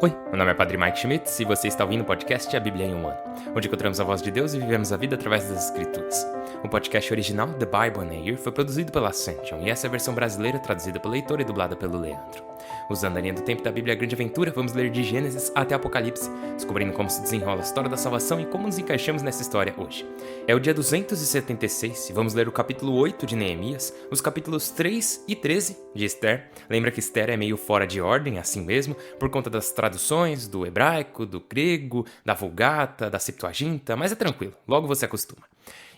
Oi, meu nome é Padre Mike Schmitz e você está ouvindo o podcast A Bíblia em um Ano, onde encontramos a voz de Deus e vivemos a vida através das Escrituras. O podcast original, The Bible in a Year, foi produzido pela Ascension e essa é a versão brasileira traduzida pelo Heitor e dublada pelo Leandro. Usando a linha do tempo da Bíblia Grande Aventura, vamos ler de Gênesis até Apocalipse, descobrindo como se desenrola a história da salvação e como nos encaixamos nessa história hoje. É o dia 276 e vamos ler o capítulo 8 de Neemias, os capítulos 3 e 13 de Esther. Lembra que Esther é meio fora de ordem, assim mesmo, por conta das traduções do hebraico, do grego, da Vulgata, da Septuaginta, mas é tranquilo, logo você acostuma.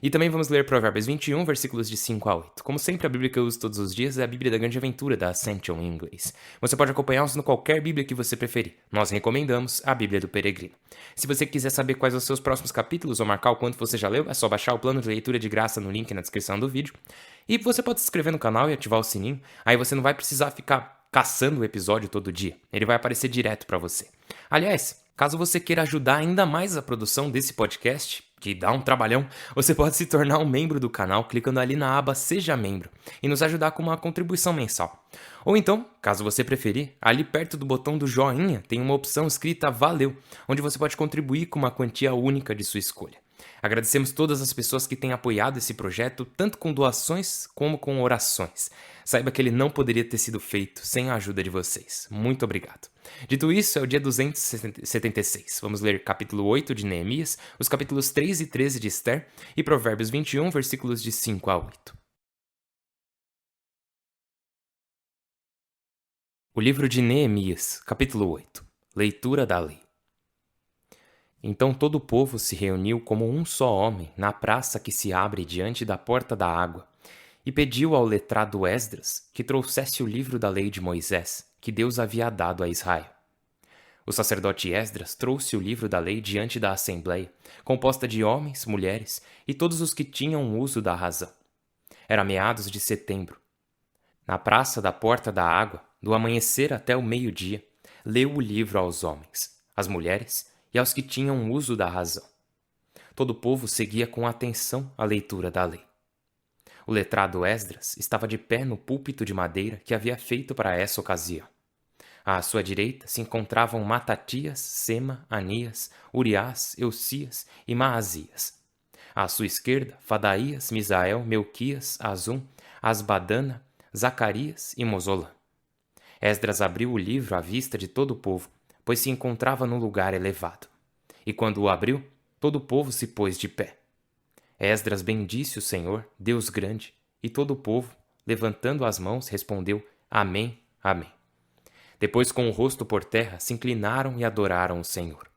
E também vamos ler Provérbios 21, versículos de 5 a 8. Como sempre, a Bíblia que eu uso todos os dias é a Bíblia da Grande Aventura, da Ascension em inglês. Você pode acompanhá-los no qualquer Bíblia que você preferir. Nós recomendamos a Bíblia do Peregrino. Se você quiser saber quais os seus próximos capítulos ou marcar o quanto você já leu, é só baixar o plano de leitura de graça no link na descrição do vídeo. E você pode se inscrever no canal e ativar o sininho, aí você não vai precisar ficar caçando o episódio todo dia. Ele vai aparecer direto para você. Aliás, caso você queira ajudar ainda mais a produção desse podcast, que dá um trabalhão, você pode se tornar um membro do canal clicando ali na aba Seja Membro e nos ajudar com uma contribuição mensal. Ou então, caso você preferir, ali perto do botão do joinha tem uma opção escrita Valeu, onde você pode contribuir com uma quantia única de sua escolha. Agradecemos todas as pessoas que têm apoiado esse projeto, tanto com doações como com orações. Saiba que ele não poderia ter sido feito sem a ajuda de vocês. Muito obrigado. Dito isso, é o dia 276. Vamos ler capítulo 8 de Neemias, os capítulos 3 e 13 de Esther e Provérbios 21, versículos de 5 a 8. O livro de Neemias, capítulo 8. Leitura da lei. Então todo o povo se reuniu como um só homem na praça que se abre diante da porta da água, e pediu ao letrado Esdras que trouxesse o livro da lei de Moisés, que Deus havia dado a Israel. O sacerdote Esdras trouxe o livro da lei diante da assembleia, composta de homens, mulheres e todos os que tinham uso da razão. Era meados de setembro. Na praça da porta da água, do amanhecer até o meio-dia, leu o livro aos homens, às mulheres e aos que tinham uso da razão. Todo o povo seguia com atenção a leitura da lei. O letrado Esdras estava de pé no púlpito de madeira que havia feito para essa ocasião. À sua direita se encontravam Matatias, Sema, Anias, Uriás, Eucias e Maazias. À sua esquerda, Fadaías, Misael, Melquias, Azum, Asbadana, Zacarias e Mosolã. Esdras abriu o livro à vista de todo o povo, pois se encontrava num lugar elevado. E quando o abriu, todo o povo se pôs de pé. Esdras bendisse o Senhor, Deus grande, e todo o povo, levantando as mãos, respondeu: Amém, Amém. Depois, com o rosto por terra, se inclinaram e adoraram o Senhor.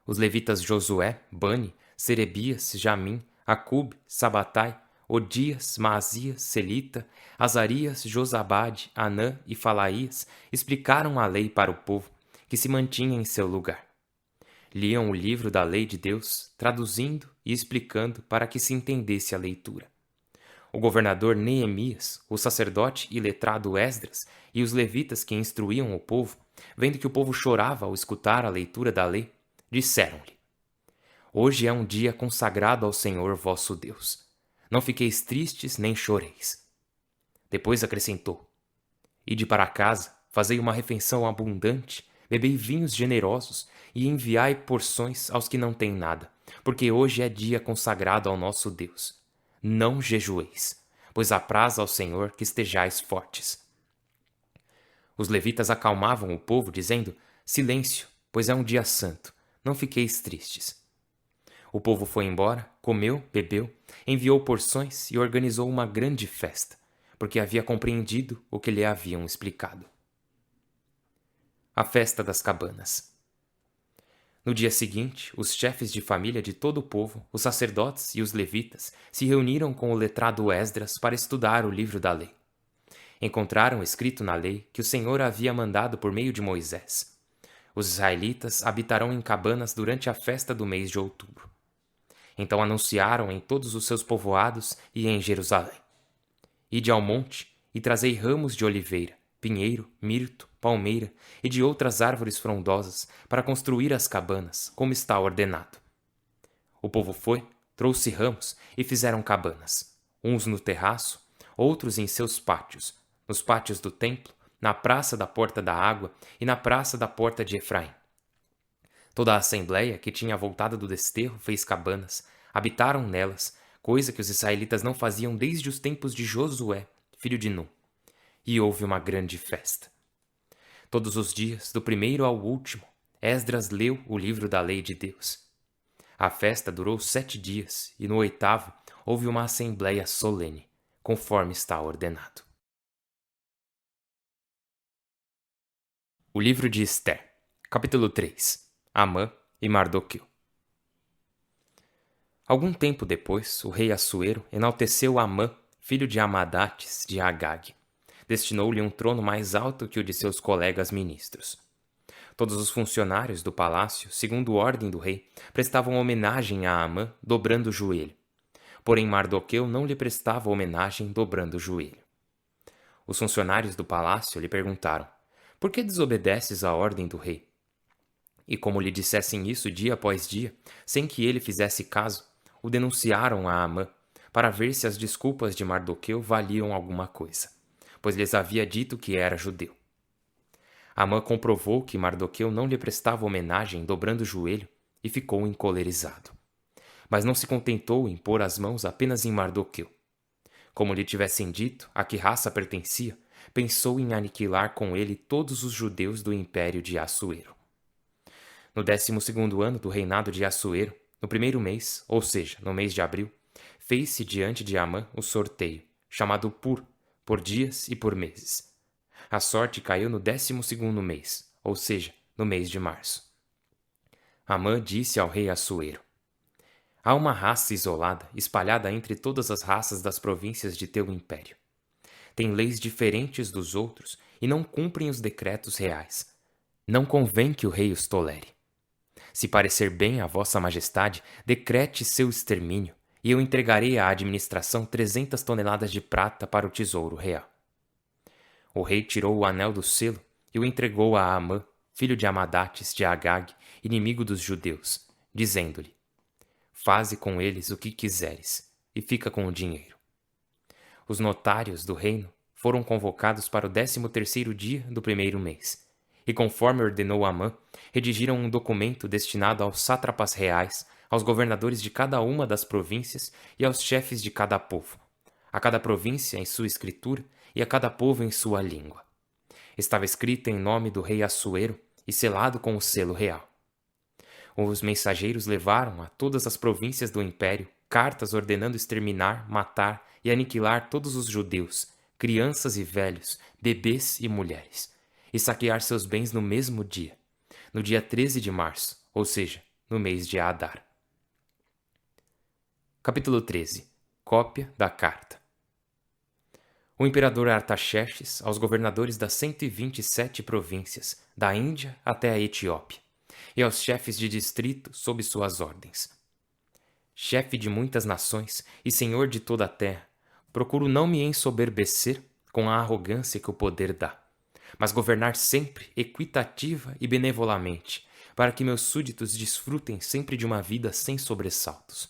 Os levitas Josué, Bani, Serebias, Jamim, Acube, Sabatai, Odias, Maazias, Selita, Azarias, Josabade, Anã e Falaías explicaram a lei para o povo, que se mantinha em seu lugar. Liam o livro da lei de Deus, traduzindo e explicando para que se entendesse a leitura. O governador Neemias, o sacerdote e letrado Esdras e os levitas que instruíam o povo, vendo que o povo chorava ao escutar a leitura da lei, disseram-lhe: Hoje é um dia consagrado ao Senhor vosso Deus. Não fiqueis tristes nem choreis. Depois acrescentou: Ide para casa, fazei uma refeição abundante, bebei vinhos generosos e enviai porções aos que não têm nada, porque hoje é dia consagrado ao nosso Deus. Não jejueis, pois apraz ao Senhor que estejais fortes. Os levitas acalmavam o povo, dizendo: Silêncio, pois é um dia santo, não fiqueis tristes. O povo foi embora, comeu, bebeu, enviou porções e organizou uma grande festa, porque havia compreendido o que lhe haviam explicado. A Festa das Cabanas. No dia seguinte, os chefes de família de todo o povo, os sacerdotes e os levitas, se reuniram com o letrado Esdras para estudar o livro da lei. Encontraram escrito na lei que o Senhor havia mandado por meio de Moisés: Os israelitas habitarão em cabanas durante a festa do mês de outubro. Então anunciaram em todos os seus povoados e em Jerusalém: Ide ao monte e trazei ramos de oliveira, pinheiro, mirto, palmeira e de outras árvores frondosas para construir as cabanas, como está ordenado. O povo foi, trouxe ramos e fizeram cabanas, uns no terraço, outros em seus pátios, nos pátios do templo, na praça da porta da água e na praça da porta de Efraim. Toda a assembleia que tinha voltado do desterro fez cabanas, habitaram nelas, coisa que os israelitas não faziam desde os tempos de Josué, filho de Nun. E houve uma grande festa. Todos os dias, do primeiro ao último, Esdras leu o livro da lei de Deus. A festa durou 7 dias, e no 8º houve uma assembleia solene, conforme está ordenado. O livro de Ester, capítulo 3. Amã e Mardoqueu. Algum tempo depois, o rei Assuero enalteceu Amã, filho de Amadates de Agag. Destinou-lhe um trono mais alto que o de seus colegas ministros. Todos os funcionários do palácio, segundo ordem do rei, prestavam homenagem a Amã, dobrando o joelho. Porém, Mardoqueu não lhe prestava homenagem, dobrando o joelho. Os funcionários do palácio lhe perguntaram: por que desobedeces à ordem do rei? E como lhe dissessem isso dia após dia, sem que ele fizesse caso, o denunciaram a Amã, para ver se as desculpas de Mardoqueu valiam alguma coisa, pois lhes havia dito que era judeu. Amã comprovou que Mardoqueu não lhe prestava homenagem dobrando o joelho e ficou encolerizado. Mas não se contentou em pôr as mãos apenas em Mardoqueu. Como lhe tivessem dito a que raça pertencia, pensou em aniquilar com ele todos os judeus do império de Assuero. No 12º ano do reinado de Assuero, no primeiro mês, ou seja, no mês de abril, fez-se diante de Amã o sorteio, chamado por dias e por meses. A sorte caiu no 12º mês, ou seja, no mês de março. Amã disse ao rei Assuero: há uma raça isolada, espalhada entre todas as raças das províncias de teu império. Tem leis diferentes dos outros e não cumprem os decretos reais. Não convém que o rei os tolere. Se parecer bem a vossa majestade, decrete seu extermínio, e eu entregarei à administração 300 toneladas de prata para o tesouro real. O rei tirou o anel do selo e o entregou a Amã, filho de Amadates de Agag, inimigo dos judeus, dizendo-lhe: faze com eles o que quiseres, e fica com o dinheiro. Os notários do reino foram convocados para o 13º dia do primeiro mês, e conforme ordenou Amã, redigiram um documento destinado aos sátrapas reais, aos governadores de cada uma das províncias e aos chefes de cada povo, a cada província em sua escritura e a cada povo em sua língua. Estava escrito em nome do rei Assuero e selado com o selo real. Os mensageiros levaram a todas as províncias do império cartas ordenando exterminar, matar e aniquilar todos os judeus, crianças e velhos, bebês e mulheres, e saquear seus bens no mesmo dia, no dia 13 de março, ou seja, no mês de Adar. Capítulo 13. Cópia da carta. O imperador Artaxerxes aos governadores das 127 províncias, da Índia até a Etiópia, e aos chefes de distrito sob suas ordens. Chefe de muitas nações e senhor de toda a terra, procuro não me ensoberbecer com a arrogância que o poder dá, mas governar sempre equitativa e benevolamente, para que meus súditos desfrutem sempre de uma vida sem sobressaltos,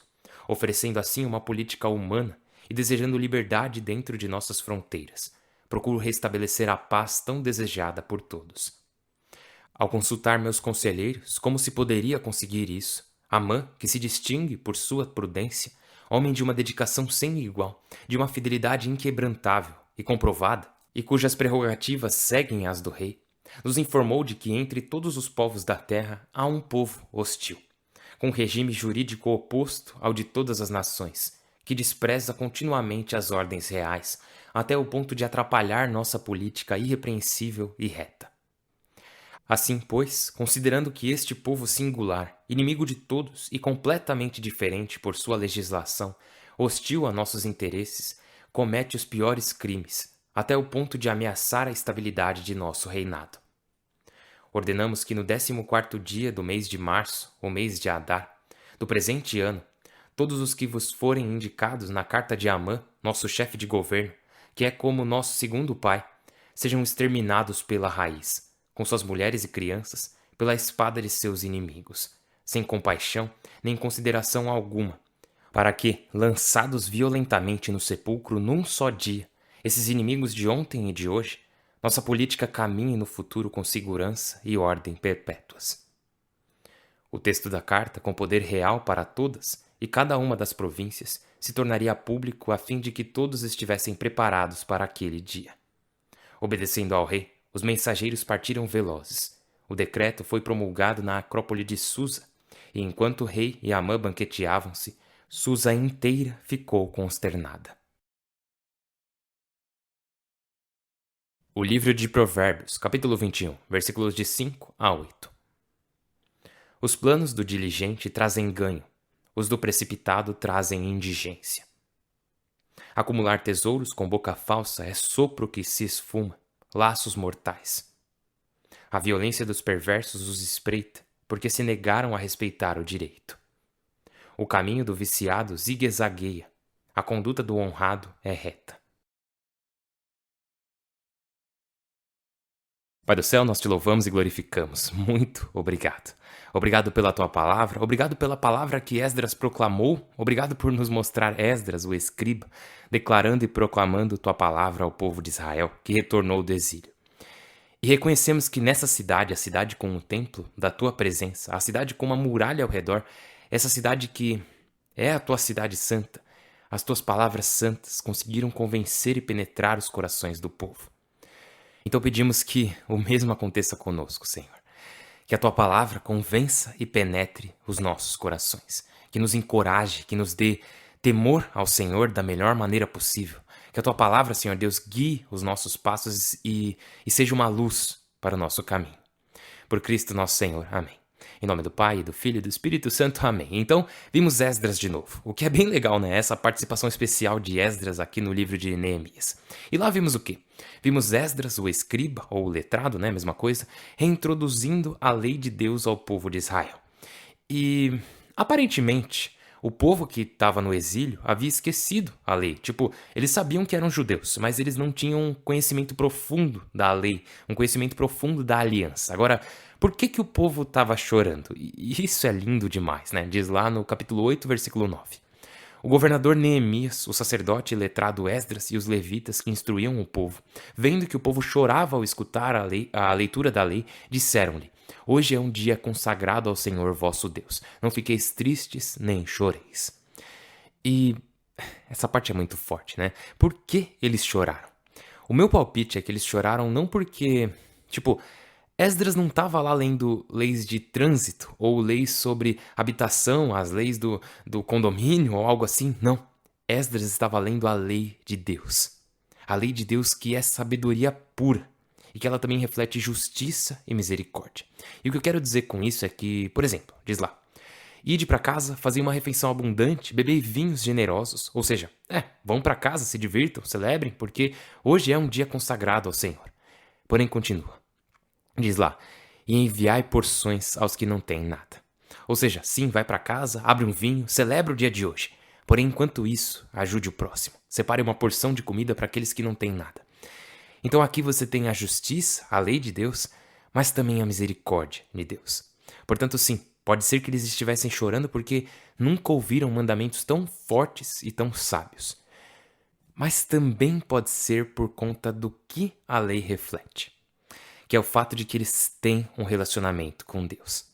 oferecendo assim uma política humana e desejando liberdade dentro de nossas fronteiras. Procuro restabelecer a paz tão desejada por todos. Ao consultar meus conselheiros como se poderia conseguir isso, Amã, que se distingue por sua prudência, homem de uma dedicação sem igual, de uma fidelidade inquebrantável e comprovada, e cujas prerrogativas seguem as do rei, nos informou de que entre todos os povos da terra há um povo hostil, com um regime jurídico oposto ao de todas as nações, que despreza continuamente as ordens reais, até o ponto de atrapalhar nossa política irrepreensível e reta. Assim, pois, considerando que este povo singular, inimigo de todos e completamente diferente por sua legislação, hostil a nossos interesses, comete os piores crimes, até o ponto de ameaçar a estabilidade de nosso reinado. Ordenamos que no 14º dia do mês de março, ou mês de Adar, do presente ano, todos os que vos forem indicados na carta de Amã, nosso chefe de governo, que é como nosso segundo pai, sejam exterminados pela raiz, com suas mulheres e crianças, pela espada de seus inimigos, sem compaixão nem consideração alguma, para que, lançados violentamente no sepulcro num só dia, esses inimigos de ontem e de hoje nossa política caminhe no futuro com segurança e ordem perpétuas. O texto da carta, com poder real para todas e cada uma das províncias, se tornaria público a fim de que todos estivessem preparados para aquele dia. Obedecendo ao rei, os mensageiros partiram velozes. O decreto foi promulgado na Acrópole de Susa, e enquanto o rei e Amã banqueteavam-se, Susa inteira ficou consternada. O livro de Provérbios, capítulo 21, versículos de 5 a 8. Os planos do diligente trazem ganho, os do precipitado trazem indigência. Acumular tesouros com boca falsa é sopro que se esfuma, laços mortais. A violência dos perversos os espreita, porque se negaram a respeitar o direito. O caminho do viciado zigue-zagueia, a conduta do honrado é reta. Pai do céu, nós te louvamos e glorificamos. Muito obrigado. Obrigado pela tua palavra, obrigado pela palavra que Esdras proclamou, obrigado por nos mostrar Esdras, o escriba, declarando e proclamando tua palavra ao povo de Israel, que retornou do exílio. E reconhecemos que nessa cidade, a cidade com o templo da tua presença, a cidade com uma muralha ao redor, essa cidade que é a tua cidade santa, as tuas palavras santas conseguiram convencer e penetrar os corações do povo. Então pedimos que o mesmo aconteça conosco, Senhor. Que a tua palavra convença e penetre os nossos corações. Que nos encoraje, que nos dê temor ao Senhor da melhor maneira possível. Que a tua palavra, Senhor Deus, guie os nossos passos e seja uma luz para o nosso caminho. Por Cristo nosso Senhor. Amém. Em nome do Pai, do Filho e do Espírito Santo. Amém. Então, vimos Esdras de novo. O que é bem legal, né? Essa participação especial de Esdras aqui no livro de Neemias. E lá vimos o quê? Vimos Esdras, o escriba, ou o letrado, né? Mesma coisa, reintroduzindo a lei de Deus ao povo de Israel. E, aparentemente, o povo que estava no exílio havia esquecido a lei. Tipo, eles sabiam que eram judeus, mas eles não tinham um conhecimento profundo da lei, um conhecimento profundo da aliança. Agora, por que o povo estava chorando? E isso é lindo demais, né? Diz lá no capítulo 8, versículo 9. O governador Neemias, o sacerdote e letrado Esdras e os levitas que instruíam o povo, vendo que o povo chorava ao escutar a leitura da lei, disseram-lhe: Hoje é um dia consagrado ao Senhor vosso Deus. Não fiqueis tristes nem choreis. E essa parte é muito forte, né? Por que eles choraram? O meu palpite é que eles choraram não porque, Esdras não estava lá lendo leis de trânsito ou leis sobre habitação, as leis do condomínio ou algo assim. Não. Esdras estava lendo a lei de Deus. A lei de Deus que é sabedoria pura e que ela também reflete justiça e misericórdia. E o que eu quero dizer com isso é que, por exemplo, diz lá: Ide para casa, fazei uma refeição abundante, bebei vinhos generosos. Ou seja, vão para casa, se divirtam, celebrem, porque hoje é um dia consagrado ao Senhor. Porém, continua. Diz lá: E enviai porções aos que não têm nada. Ou seja, sim, vai para casa, abre um vinho, celebra o dia de hoje. Porém, enquanto isso, ajude o próximo. Separe uma porção de comida para aqueles que não têm nada. Então aqui você tem a justiça, a lei de Deus, mas também a misericórdia de Deus. Portanto, sim, pode ser que eles estivessem chorando porque nunca ouviram mandamentos tão fortes e tão sábios. Mas também pode ser por conta do que a lei reflete, que é o fato de que eles têm um relacionamento com Deus.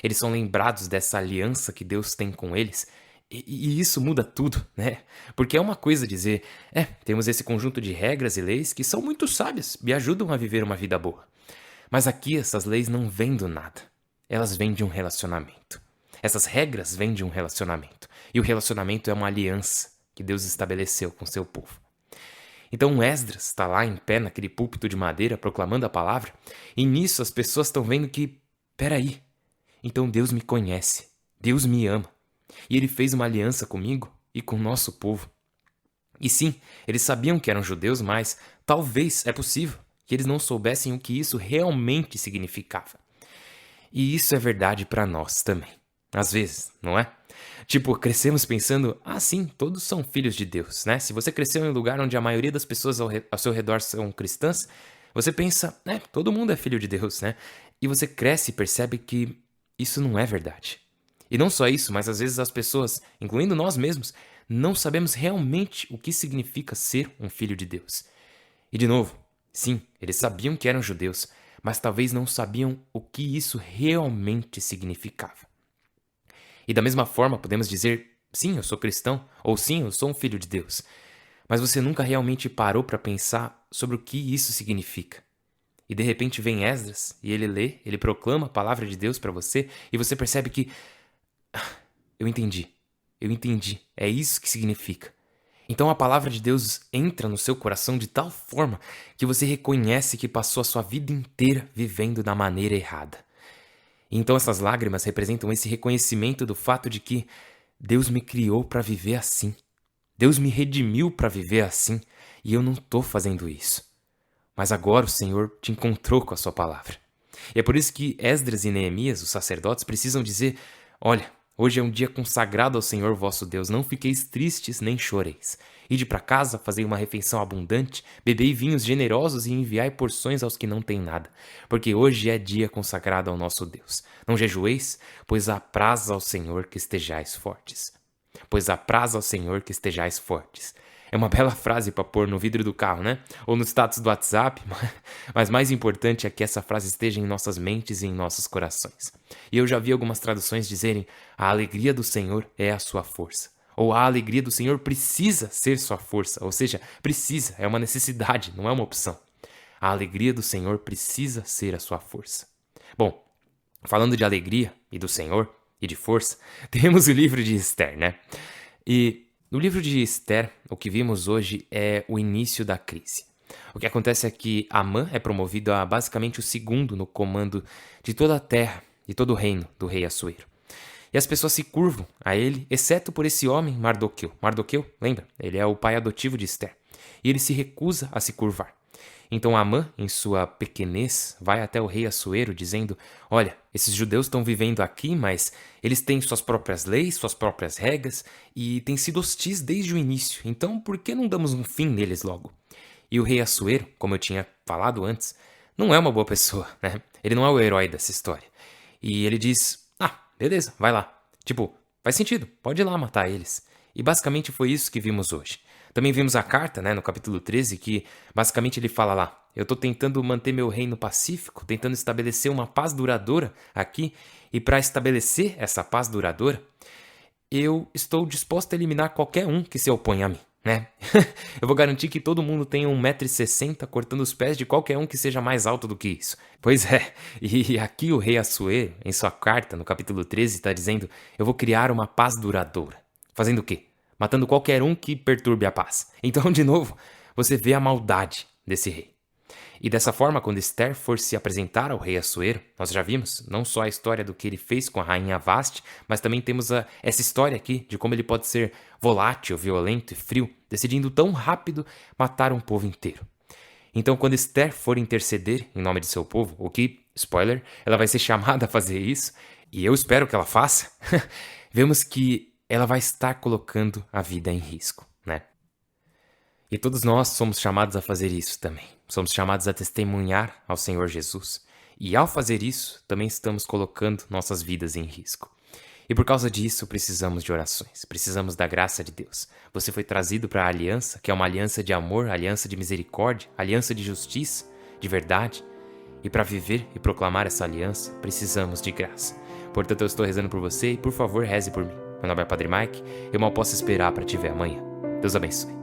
Eles são lembrados dessa aliança que Deus tem com eles, e isso muda tudo, né? Porque é uma coisa dizer, temos esse conjunto de regras e leis que são muito sábias e ajudam a viver uma vida boa. Mas aqui essas leis não vêm do nada, elas vêm de um relacionamento. Essas regras vêm de um relacionamento, e o relacionamento é uma aliança que Deus estabeleceu com seu povo. Então Esdras está lá em pé naquele púlpito de madeira proclamando a palavra, e nisso as pessoas estão vendo que, peraí, então Deus me conhece, Deus me ama, e Ele fez uma aliança comigo e com o nosso povo. E sim, eles sabiam que eram judeus, mas talvez é possível que eles não soubessem o que isso realmente significava. E isso é verdade para nós também, às vezes, não é? Crescemos pensando, sim, todos são filhos de Deus, né? Se você cresceu em um lugar onde a maioria das pessoas ao seu redor são cristãs, você pensa, todo mundo é filho de Deus, né? E você cresce e percebe que isso não é verdade. E não só isso, mas às vezes as pessoas, incluindo nós mesmos, não sabemos realmente o que significa ser um filho de Deus. E de novo, Sim, eles sabiam que eram judeus, mas talvez não sabiam o que isso realmente significava. E da mesma forma, podemos dizer: sim, eu sou cristão, ou sim, eu sou um filho de Deus. Mas você nunca realmente parou para pensar sobre o que isso significa. E de repente vem Esdras e ele lê, ele proclama a palavra de Deus para você e você percebe que eu entendi. Eu entendi. É isso que significa. Então a palavra de Deus entra no seu coração de tal forma que você reconhece que passou a sua vida inteira vivendo da maneira errada. Então essas lágrimas representam esse reconhecimento do fato de que Deus me criou para viver assim. Deus me redimiu para viver assim e eu não estou fazendo isso. Mas agora o Senhor te encontrou com a sua palavra. E é por isso que Esdras e Neemias, os sacerdotes, precisam dizer: olha, hoje é um dia consagrado ao Senhor vosso Deus, não fiqueis tristes nem choreis. Ide para casa, fazei uma refeição abundante, bebei vinhos generosos e enviai porções aos que não têm nada, porque hoje é dia consagrado ao nosso Deus. Não jejueis, pois apraz ao Senhor que estejais fortes. Pois apraz ao Senhor que estejais fortes. É uma bela frase para pôr no vidro do carro, né? Ou no status do WhatsApp, mas mais importante é que essa frase esteja em nossas mentes e em nossos corações. E eu já vi algumas traduções dizerem: a alegria do Senhor é a sua força. Ou a alegria do Senhor precisa ser sua força. Ou seja, precisa, é uma necessidade, não é uma opção. A alegria do Senhor precisa ser a sua força. Bom, falando de alegria e do Senhor e de força, temos o livro de Esther, né? E no livro de Esther, o que vimos hoje é o início da crise. O que acontece é que Amã é promovido a basicamente o segundo no comando de toda a terra e todo o reino do rei Assuero. E as pessoas se curvam a ele, exceto por esse homem, Mardoqueu. Mardoqueu, lembra? Ele é o pai adotivo de Esther. E ele se recusa a se curvar. Então Amã, em sua pequenez, vai até o rei Assuero dizendo: olha, esses judeus estão vivendo aqui, mas eles têm suas próprias leis, suas próprias regras e têm sido hostis desde o início. Então por que não damos um fim neles logo? E o rei Assuero, como eu tinha falado antes, não é uma boa pessoa, né? Ele não é o herói dessa história. E ele diz: ah, beleza, vai lá. Tipo, faz sentido, pode ir lá matar eles. E basicamente foi isso que vimos hoje. Também vimos a carta, né, no capítulo 13, que basicamente ele fala lá: eu estou tentando manter meu reino pacífico, tentando estabelecer uma paz duradoura aqui, e para estabelecer essa paz duradoura, eu estou disposto a eliminar qualquer um que se oponha a mim, né? Eu vou garantir que todo mundo tenha 1,60 m cortando os pés de qualquer um que seja mais alto do que isso. Pois é, e aqui o rei Assuero, em sua carta, no capítulo 13, está dizendo: eu vou criar uma paz duradoura. Fazendo o quê? Matando qualquer um que perturbe a paz. Então, de novo, você vê a maldade desse rei. E dessa forma, quando Esther for se apresentar ao rei Assuero, nós já vimos não só a história do que ele fez com a rainha Vaste, mas também temos essa história aqui de como ele pode ser volátil, violento e frio, decidindo tão rápido matar um povo inteiro. Então, quando Esther for interceder em nome de seu povo, o que, spoiler, ela vai ser chamada a fazer isso, e eu espero que ela faça, vemos que ela vai estar colocando a vida em risco, né? E todos nós somos chamados a fazer isso também. Somos chamados a testemunhar ao Senhor Jesus. E ao fazer isso, também estamos colocando nossas vidas em risco. E por causa disso, precisamos de orações. Precisamos da graça de Deus. Você foi trazido para a aliança, que é uma aliança de amor, aliança de misericórdia, aliança de justiça, de verdade. E para viver e proclamar essa aliança, precisamos de graça. Portanto, eu estou rezando por você e, por favor, reze por mim. Meu nome é Padre Mike. Eu mal posso esperar para te ver amanhã. Deus abençoe.